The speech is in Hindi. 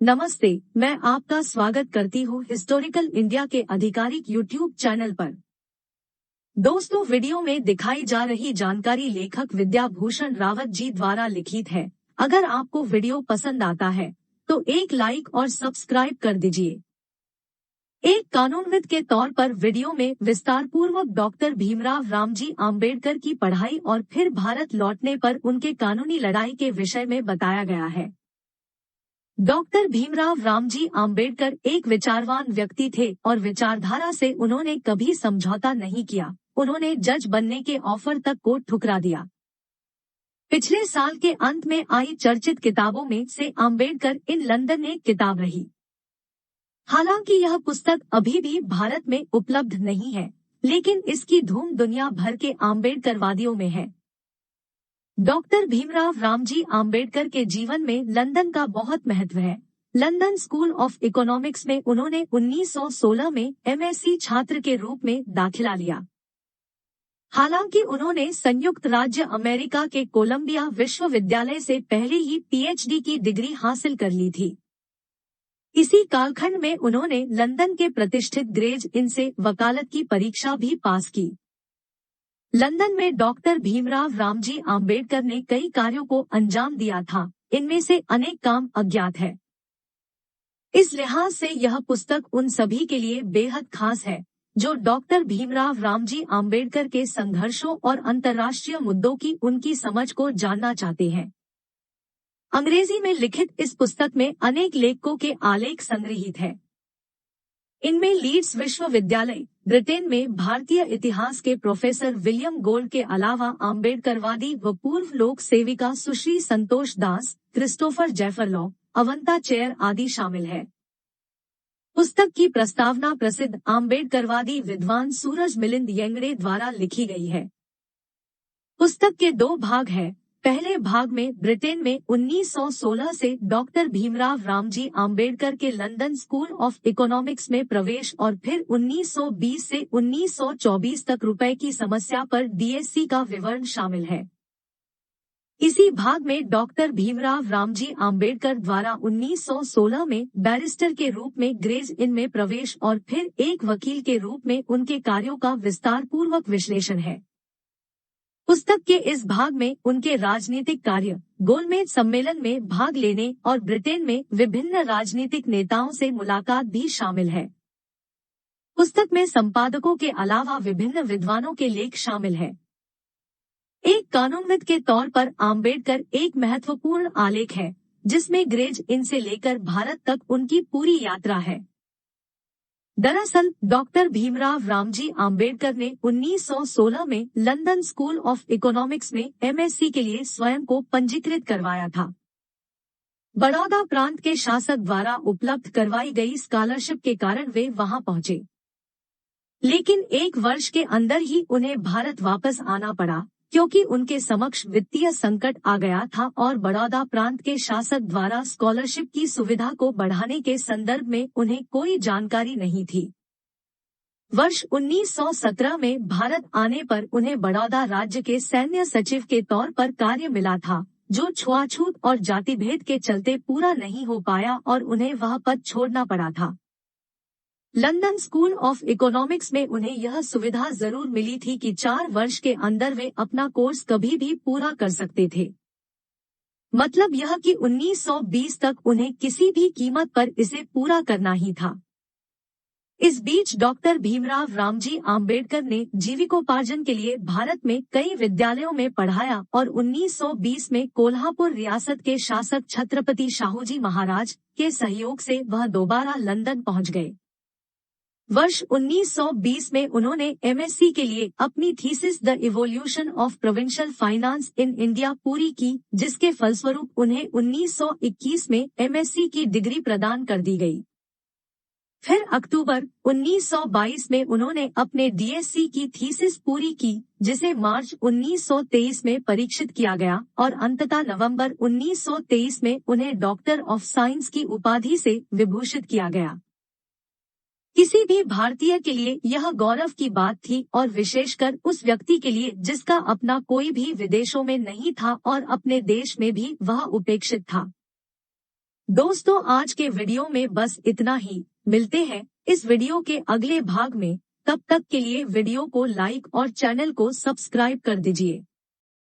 नमस्ते, मैं आपका स्वागत करती हूँ हिस्टोरिकल इंडिया के आधिकारिक यूट्यूब चैनल पर। दोस्तों, वीडियो में दिखाई जा रही जानकारी लेखक विद्याभूषण रावत जी द्वारा लिखित है। अगर आपको वीडियो पसंद आता है तो एक लाइक और सब्सक्राइब कर दीजिए। एक कानूनविद के तौर पर वीडियो में विस्तार पूर्वक डॉक्टर भीमराव रामजी आम्बेडकर की पढ़ाई और फिर भारत लौटने पर उनके कानूनी लड़ाई के विषय में बताया गया है। डॉक्टर भीमराव रामजी आम्बेडकर एक विचारवान व्यक्ति थे और विचारधारा से उन्होंने कभी समझौता नहीं किया। उन्होंने जज बनने के ऑफर तक को ठुकरा दिया। पिछले साल के अंत में आई चर्चित किताबों में से आम्बेडकर इन लंदन एक किताब रही। हालांकि यह पुस्तक अभी भी भारत में उपलब्ध नहीं है, लेकिन इसकी धूम दुनिया भर के आम्बेडकरवादियों में है। डॉक्टर भीमराव रामजी आम्बेडकर के जीवन में लंदन का बहुत महत्व है। लंदन स्कूल ऑफ इकोनॉमिक्स में उन्होंने 1916 में एमएससी छात्र के रूप में दाखिला लिया। हालांकि उन्होंने संयुक्त राज्य अमेरिका के कोलंबिया विश्वविद्यालय से पहले ही पीएचडी की डिग्री हासिल कर ली थी। इसी कालखंड में उन्होंने लंदन के प्रतिष्ठित ग्रेज इन से वकालत की परीक्षा भी पास की। लंदन में डॉक्टर भीमराव रामजी आम्बेडकर ने कई कार्यों को अंजाम दिया था, इनमें से अनेक काम अज्ञात है। इस लिहाज से यह पुस्तक उन सभी के लिए बेहद खास है जो डॉक्टर भीमराव रामजी आम्बेडकर के संघर्षों और अंतर्राष्ट्रीय मुद्दों की उनकी समझ को जानना चाहते हैं। अंग्रेजी में लिखित इस पुस्तक में अनेक लेखकों के आलेख संग्रहित है। इनमें लीड्स विश्वविद्यालय ब्रिटेन में भारतीय इतिहास के प्रोफेसर विलियम गोल्ड के अलावा आम्बेडकरवादी व पूर्व लोक सेविका सुश्री संतोष दास, क्रिस्टोफर जेफरलॉ, अवंता चेयर आदि शामिल है। पुस्तक की प्रस्तावना प्रसिद्ध आम्बेडकरवादी विद्वान सूरज मिलिंद येंगड़े द्वारा लिखी गई है। पुस्तक के 2 भाग हैं। पहले भाग में ब्रिटेन में 1916 से डॉक्टर भीमराव रामजी आम्बेडकर के लंदन स्कूल ऑफ इकोनॉमिक्स में प्रवेश और फिर 1920 से 1924 तक रुपए की समस्या पर डीएससी का विवरण शामिल है। इसी भाग में डॉक्टर भीमराव रामजी आम्बेडकर द्वारा 1916 में बैरिस्टर के रूप में ग्रेज इन में प्रवेश और फिर एक वकील के रूप में उनके कार्यों का विस्तार पूर्वक विश्लेषण है। पुस्तक के इस भाग में उनके राजनीतिक कार्य, गोलमेज सम्मेलन में भाग लेने और ब्रिटेन में विभिन्न राजनीतिक नेताओं से मुलाकात भी शामिल है। पुस्तक में संपादकों के अलावा विभिन्न विद्वानों के लेख शामिल है। एक कानूनविद के तौर पर आम्बेडकर एक महत्वपूर्ण आलेख है, जिसमें ग्रेज इन से लेकर भारत तक उनकी पूरी यात्रा है। दरअसल डॉक्टर भीमराव रामजी आम्बेडकर ने 1916 में लंदन स्कूल ऑफ इकोनॉमिक्स में एमएससी के लिए स्वयं को पंजीकृत करवाया था। बड़ौदा प्रांत के शासक द्वारा उपलब्ध करवाई गई स्कॉलरशिप के कारण वे वहां पहुंचे, लेकिन 1 वर्ष के अंदर ही उन्हें भारत वापस आना पड़ा, क्योंकि उनके समक्ष वित्तीय संकट आ गया था और बड़ौदा प्रांत के शासक द्वारा स्कॉलरशिप की सुविधा को बढ़ाने के संदर्भ में उन्हें कोई जानकारी नहीं थी। वर्ष 1917 में भारत आने पर उन्हें बड़ौदा राज्य के सैन्य सचिव के तौर पर कार्य मिला था, जो छुआछूत और जातिभेद के चलते पूरा नहीं हो पाया और उन्हें वह पद छोड़ना पड़ा था। लंदन स्कूल ऑफ इकोनॉमिक्स में उन्हें यह सुविधा जरूर मिली थी कि 4 वर्ष के अंदर वे अपना कोर्स कभी भी पूरा कर सकते थे। मतलब यह कि 1920 तक उन्हें किसी भी कीमत पर इसे पूरा करना ही था। इस बीच डॉक्टर भीमराव रामजी आम्बेडकर ने जीविकोपार्जन के लिए भारत में कई विद्यालयों में पढ़ाया और 1920 में कोल्हापुर रियासत के शासक छत्रपति शाहूजी महाराज के सहयोग से वह दोबारा लंदन पहुंच गए। वर्ष 1920 में उन्होंने एमएससी के लिए अपनी thesis the evolution of provincial finance in India पूरी की, जिसके फलस्वरूप उन्हें 1921 में एमएससी की डिग्री प्रदान कर दी गई। फिर अक्टूबर 1922 में उन्होंने अपने डीएससी की थीसिस पूरी की, जिसे मार्च 1923 में परीक्षित किया गया और अंततः नवंबर 1923 में उन्हें डॉक्टर ऑफ साइंस की उपाधि से विभूषित किया गया। किसी भी भारतीय के लिए यह गौरव की बात थी और विशेषकर उस व्यक्ति के लिए जिसका अपना कोई भी विदेशों में नहीं था और अपने देश में भी वह उपेक्षित था। दोस्तों आज के वीडियो में बस इतना ही। मिलते हैं इस वीडियो के अगले भाग में। तब तक के लिए वीडियो को लाइक और चैनल को सब्सक्राइब कर दीजिए।